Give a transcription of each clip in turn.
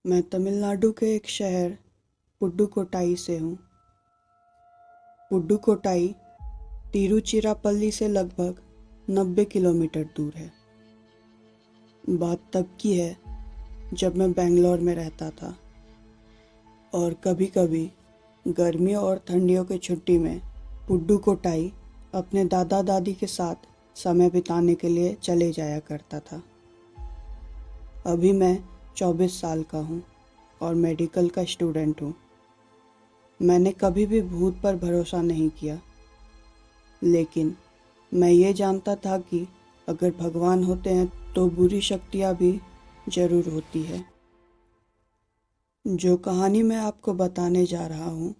मैं तमिलनाडु के एक शहर पुडुकोट्टाई से हूँ। पुडुकोट्टाई तिरुचिरापल्ली से लगभग 90 किलोमीटर दूर है। बात तब की है जब मैं बेंगलोर में रहता था और कभी कभी गर्मियों और ठंडियों की छुट्टी में पुडुकोट्टाई अपने दादा दादी के साथ समय बिताने के लिए चले जाया करता था। अभी मैं 24 साल का हूँ और मेडिकल का स्टूडेंट हूँ। मैंने कभी भी भूत पर भरोसा नहीं किया, लेकिन मैं ये जानता था कि अगर भगवान होते हैं तो बुरी शक्तियाँ भी जरूर होती है। जो कहानी मैं आपको बताने जा रहा हूँ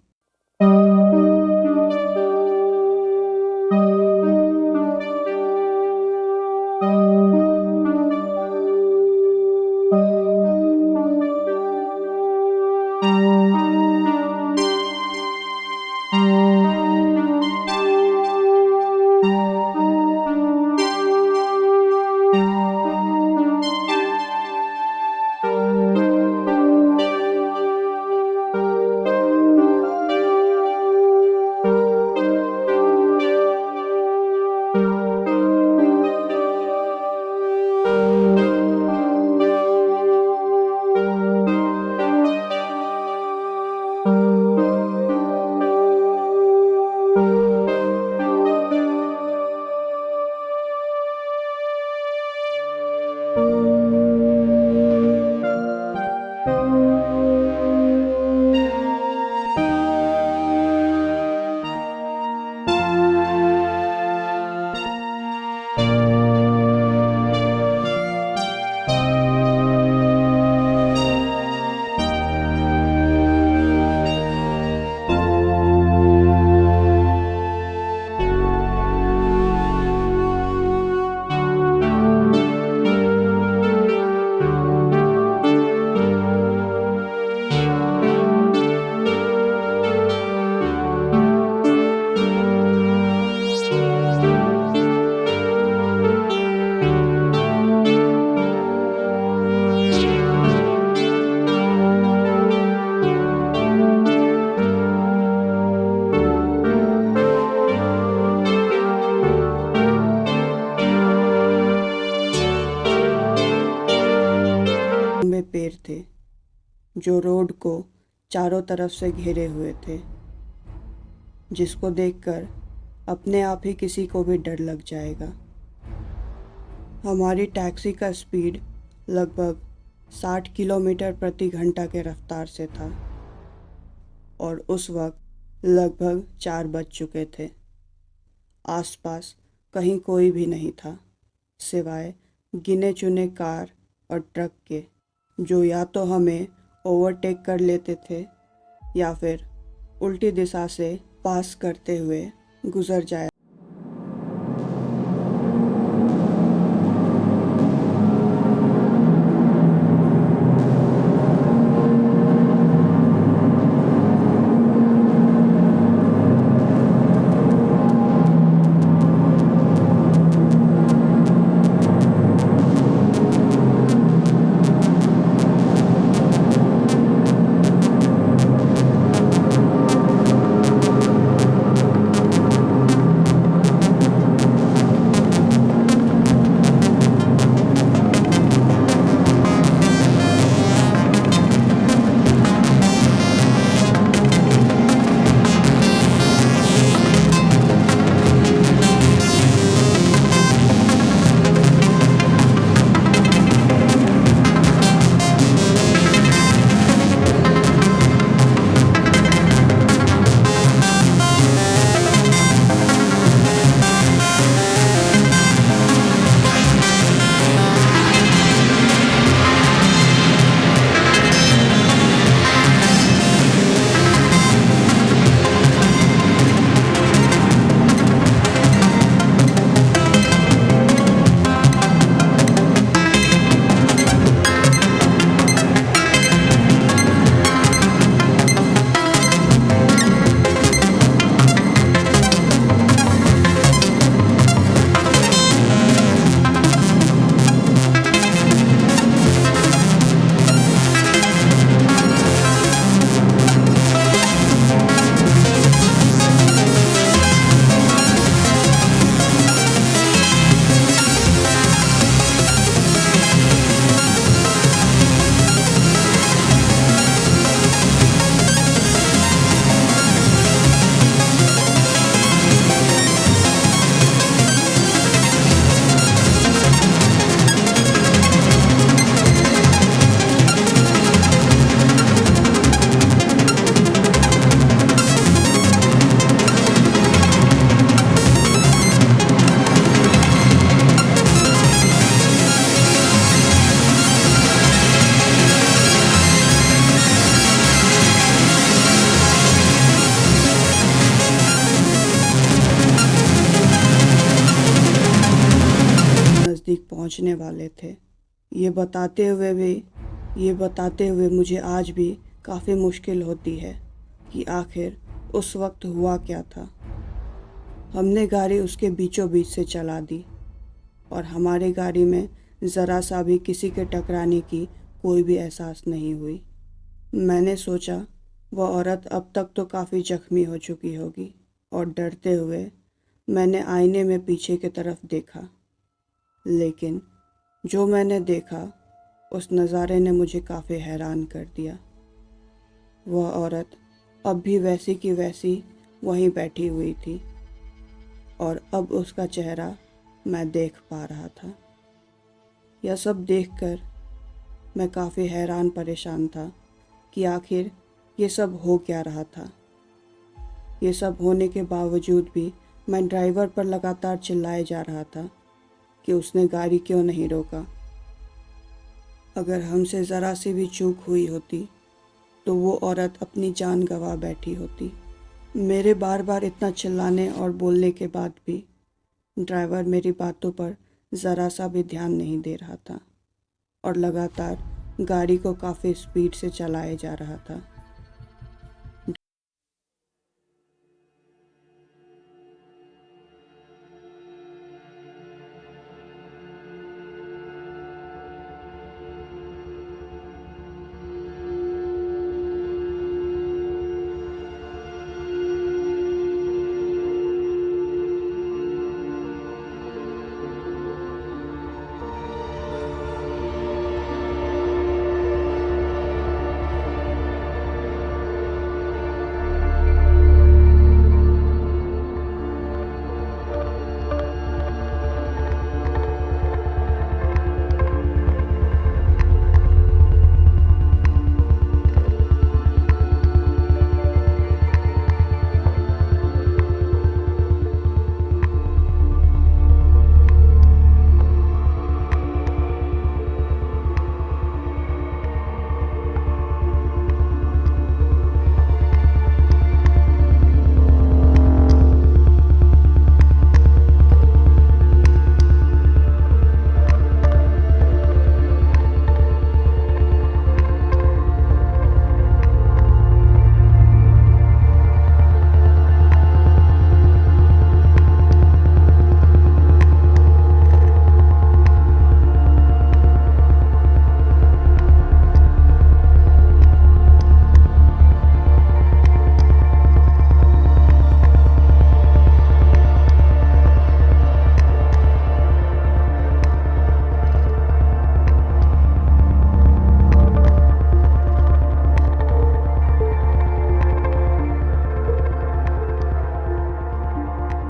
लंबे पेड़ थे जो रोड को चारों तरफ से घेरे हुए थे, जिसको देखकर अपने आप ही किसी को भी डर लग जाएगा। हमारी टैक्सी का स्पीड लगभग 60 किलोमीटर प्रति घंटा के रफ्तार से था और उस वक्त लगभग 4 बज चुके थे। आसपास कहीं कोई भी नहीं था सिवाय गिने चुने कार और ट्रक के, जो या तो हमें ओवरटेक कर लेते थे या फिर उल्टी दिशा से पास करते हुए गुजर जाया। पहुंचने वाले थे। ये बताते हुए मुझे आज भी काफ़ी मुश्किल होती है कि आखिर उस वक्त हुआ क्या था। हमने गाड़ी उसके बीचों बीच से चला दी और हमारी गाड़ी में ज़रा सा भी किसी के टकराने की कोई भी एहसास नहीं हुई। मैंने सोचा वह औरत अब तक तो काफ़ी जख्मी हो चुकी होगी और डरते हुए मैंने आईने में पीछे की तरफ देखा, लेकिन जो मैंने देखा उस नज़ारे ने मुझे काफ़ी हैरान कर दिया। वह औरत अब भी वैसी की वैसी वहीं बैठी हुई थी और अब उसका चेहरा मैं देख पा रहा था। यह सब देखकर मैं काफ़ी हैरान परेशान था कि आखिर ये सब हो क्या रहा था। ये सब होने के बावजूद भी मैं ड्राइवर पर लगातार चिल्लाए जा रहा था कि उसने गाड़ी क्यों नहीं रोका। अगर हमसे ज़रा सी भी चूक हुई होती तो वो औरत अपनी जान गंवा बैठी होती। मेरे बार बार इतना चिल्लाने और बोलने के बाद भी ड्राइवर मेरी बातों पर ज़रा सा भी ध्यान नहीं दे रहा था और लगातार गाड़ी को काफ़ी स्पीड से चलाए जा रहा था।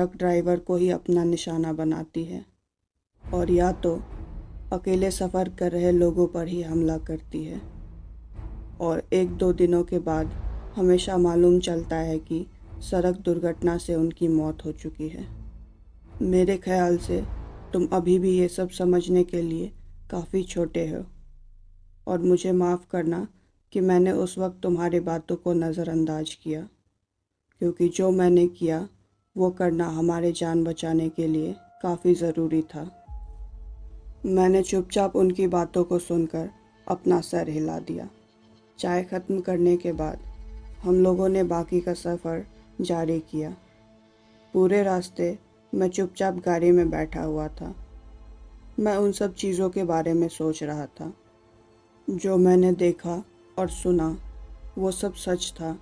ट्रक ड्राइवर को ही अपना निशाना बनाती है और या तो अकेले सफ़र कर रहे लोगों पर ही हमला करती है और 1-2 दिनों के बाद हमेशा मालूम चलता है कि सड़क दुर्घटना से उनकी मौत हो चुकी है। मेरे ख्याल से तुम अभी भी ये सब समझने के लिए काफ़ी छोटे हो और मुझे माफ़ करना कि मैंने उस वक्त तुम्हारी बातों को नज़रअंदाज किया, क्योंकि जो मैंने किया वो करना हमारे जान बचाने के लिए काफ़ी ज़रूरी था। मैंने चुपचाप उनकी बातों को सुनकर अपना सर हिला दिया। चाय ख़त्म करने के बाद हम लोगों ने बाकी का सफ़र जारी किया। पूरे रास्ते मैं चुपचाप गाड़ी में बैठा हुआ था। मैं उन सब चीज़ों के बारे में सोच रहा था। जो मैंने देखा और सुना वो सब सच था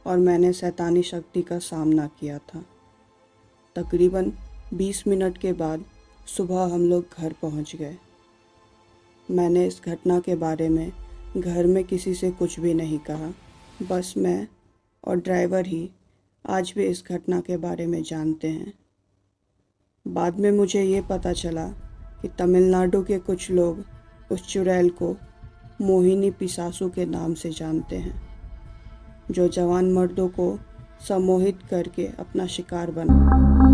और मैंने शैतानी शक्ति का सामना किया था। तकरीबन 20 मिनट के बाद सुबह हम लोग घर पहुंच गए। मैंने इस घटना के बारे में घर में किसी से कुछ भी नहीं कहा। बस मैं और ड्राइवर ही आज भी इस घटना के बारे में जानते हैं। बाद में मुझे ये पता चला कि तमिलनाडु के कुछ लोग उस चुड़ैल को मोहिनी पिसासु के नाम से जानते हैं, जो जवान मर्दों को सम्मोहित करके अपना शिकार बना।